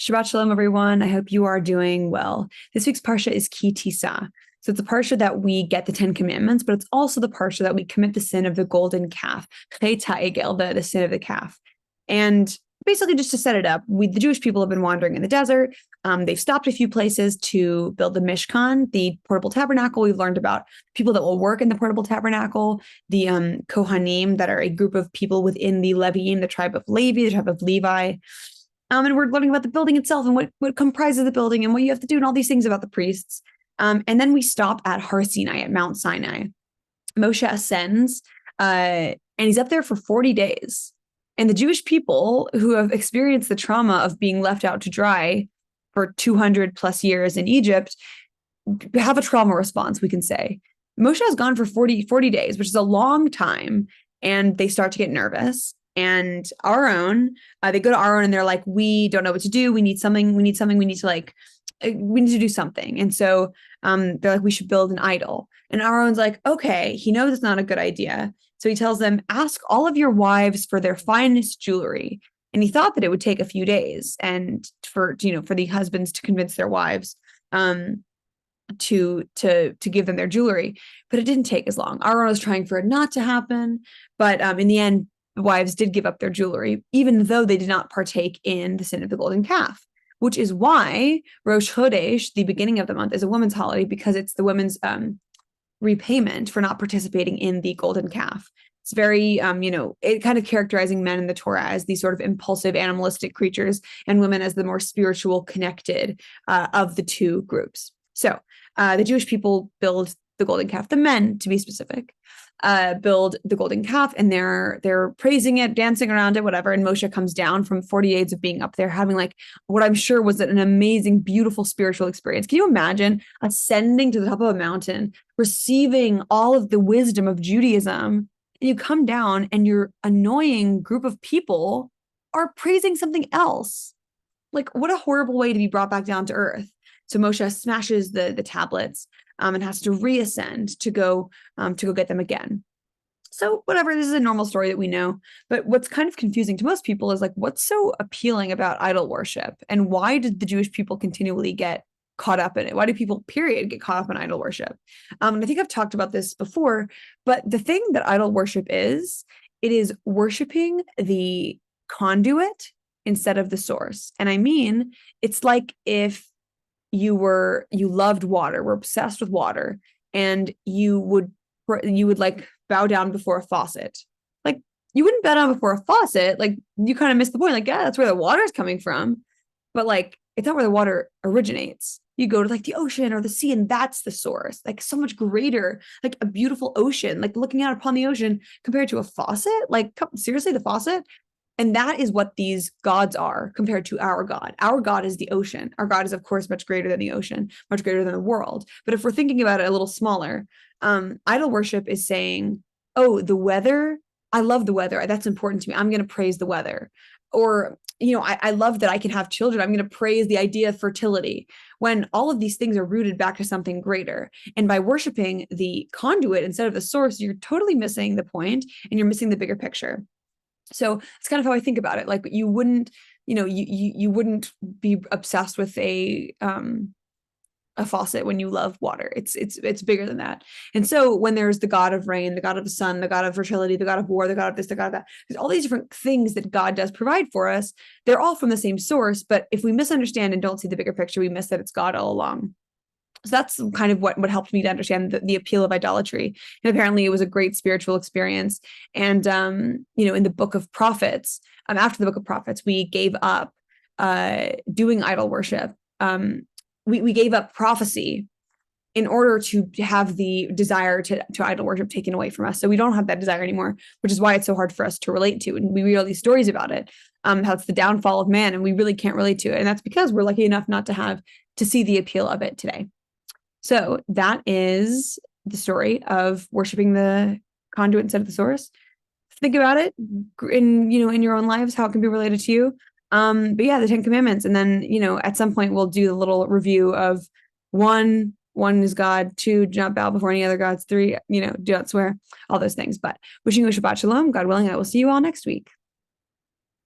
Shabbat Shalom, everyone. I hope you are doing well. This week's Parsha is Ki Tisa. So it's a Parsha that we get the 10 Commandments, but it's also the Parsha that we commit the sin of the golden calf, Chet HaEgel, the sin of the calf. And basically, just to set it up, the Jewish people have been wandering in the desert. They've stopped a few places to build the Mishkan, the portable tabernacle. We've learned about people that will work in the portable tabernacle, the Kohanim, that are a group of people within the Leviim, the tribe of Levi, the tribe of Levi. And we're learning about the building itself and what comprises the building and what you have to do and all these things about the priests. And then we stop at Har Sinai, at Mount Sinai. Moshe ascends, and he's up there for 40 days. And the Jewish people who have experienced the trauma of being left out to dry for 200 plus years in Egypt have a trauma response, we can say. Moshe has gone for 40 days, which is a long time, and they start to get nervous. And they go to Aaron and they're like, we don't know what to do. We need something. We need to do something. And so they're like, we should build an idol. And Aaron's like, okay, he knows it's not a good idea. So he tells them, ask all of your wives for their finest jewelry. And he thought that it would take a few days and for the husbands to convince their wives to give them their jewelry. But it didn't take as long. Aaron was trying for it not to happen. But in the end, the wives did give up their jewelry, even though they did not partake in the sin of the golden calf, which is why Rosh Chodesh, the beginning of the month, is a women's holiday, because it's the women's repayment for not participating in the golden calf. It's very, it kind of characterizing men in the Torah as these sort of impulsive, animalistic creatures, and women as the more spiritual, connected of the two groups. So the Jewish people build the golden calf, the men, to be specific, build the golden calf, and they're praising it, dancing around it, whatever. And Moshe comes down from 40 days of being up there, having like what I'm sure was an amazing, beautiful spiritual experience. Can you imagine ascending to the top of a mountain, receiving all of the wisdom of Judaism, and you come down and your annoying group of people are praising something else? Like, what a horrible way to be brought back down to earth. So Moshe smashes the tablets and has to reascend to go get them again. So whatever, this is a normal story that we know. But what's kind of confusing to most people is like, what's so appealing about idol worship? And why did the Jewish people continually get caught up in it? Why do people, period, get caught up in idol worship? And I think I've talked about this before, but the thing that idol worship is, it is worshiping the conduit instead of the source. And I mean, it's like if you loved water, were obsessed with water, and you would like bow down before a faucet. Like, you wouldn't bow down before a faucet. Like, you kind of missed the point. Like, yeah, that's where the water is coming from, but like, it's not where the water originates. You go to like the ocean or the sea, and that's the source. Like, so much greater, like a beautiful ocean, like looking out upon the ocean compared to a faucet. Like, seriously, the faucet. And that is what these gods are compared to our God. Our God is the ocean. Our God is, of course, much greater than the ocean, much greater than the world. But if we're thinking about it a little smaller, idol worship is saying, oh, the weather, I love the weather. That's important to me. I'm going to praise the weather. Or, I love that I can have children. I'm going to praise the idea of fertility, when all of these things are rooted back to something greater. And by worshiping the conduit instead of the source, you're totally missing the point, and you're missing the bigger picture. So it's kind of how I think about it. Like, you wouldn't, you wouldn't be obsessed with a faucet when you love water. It's bigger than that. And so when there's the God of rain, the God of the sun, the God of fertility, the God of war, the God of this, the God of that, there's all these different things that God does provide for us. They're all from the same source. But if we misunderstand and don't see the bigger picture, we miss that it's God all along. So that's kind of what helped me to understand the appeal of idolatry. And apparently it was a great spiritual experience. And, in the book of prophets, after the book of prophets, we gave up doing idol worship. We gave up prophecy in order to have the desire to idol worship taken away from us. So we don't have that desire anymore, which is why it's so hard for us to relate to. And we read all these stories about it, how it's the downfall of man, and we really can't relate to it. And that's because we're lucky enough not to see the appeal of it today. So that is the story of worshiping the conduit instead of the source. Think about it in your own lives, how it can be related to you. But yeah, the 10 Commandments. And then, at some point we'll do the little review of one is God, 2, do not bow before any other gods, 3, do not swear, all those things. But wishing you a Shabbat Shalom, God willing, I will see you all next week.